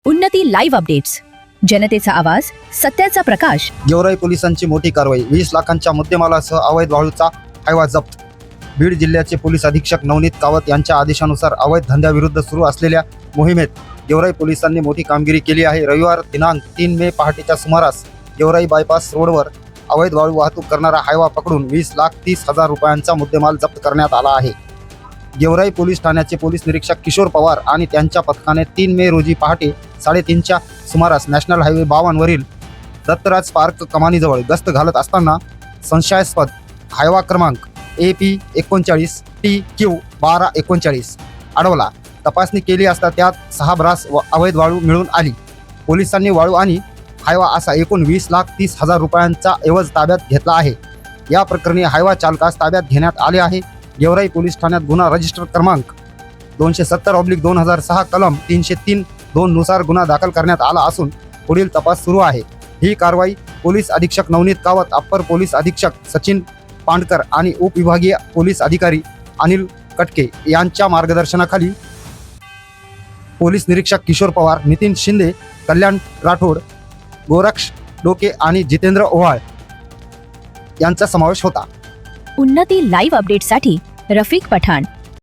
उन्नती live updates, जनतेचा आवाज, सत्याचा प्रकाश. गेवराई पोलिसांची मोठी कारवाई. 20 लाखांच्या मुद्देमालासह अवैध वाळूचा हायवा जप्त. बीड जिल्ह्याचे पोलीस अधीक्षक नवनीत कावत यांच्या आदेशानुसार अवैध धंद्याविरुद्ध सुरू असलेल्या मोहिमेत गेवराई पोलिसांनी मोठी कामगिरी केली आहे. रविवार दिनांक 3 मे पहाटेच्या सुमारास गेवराई बायपास रोडवर अवैध वाळू वाहतूक करणारा हायवा पकडून 20,30,000 रुपयांचा मुद्देमाल जप्त करण्यात आला आहे. गेवराई पोलीस ठाण्याचे पोलीस निरीक्षक किशोर पवार आणि त्यांच्या पथकाने 3 मे रोजी पहाटे 3:30च्या सुमारास नॅशनल हायवे 52 वरील दत्तराज पार्क कमानीजवळ गस्त घालत असताना संशयास्पद हायवा क्रमांक AP 39 TQ 1239 अडवला. तपासणी केली असता त्यात 6 ब्रास अवैध वाळू मिळून आली. पोलिसांनी वाळू आणि हायवा असा एकूण 20,30,000 रुपयांचा एवज ताब्यात घेतला आहे. या प्रकरणी हायवा चालकास ताब्यात घेण्यात आले आहे. गेवराई पोलीस ठाण्यात गुन्हा रजिस्टर क्रमांक 270/2006 कलम 303(2) नुसार गुन्हा दाखल करण्यात आला असून पुढील तपास सुरू आहे. ही कारवाई पोलीस अधीक्षक नवनीत कावत, अप्पर पोलीस अधीक्षक सचिन पांडकर आणि उपविभागीय पोलीस अधिकारी अनिल कटके यांच्या मार्गदर्शनाखाली पोलीस निरीक्षक किशोर पवार, नितीन शिंदे, कल्याण राठोड, गोरक्ष डोके आणि जितेंद्र ओवाळ यांचा समावेश होता. उन्नती लाईव्ह अपडेट्ससाठी रफिक पठाण.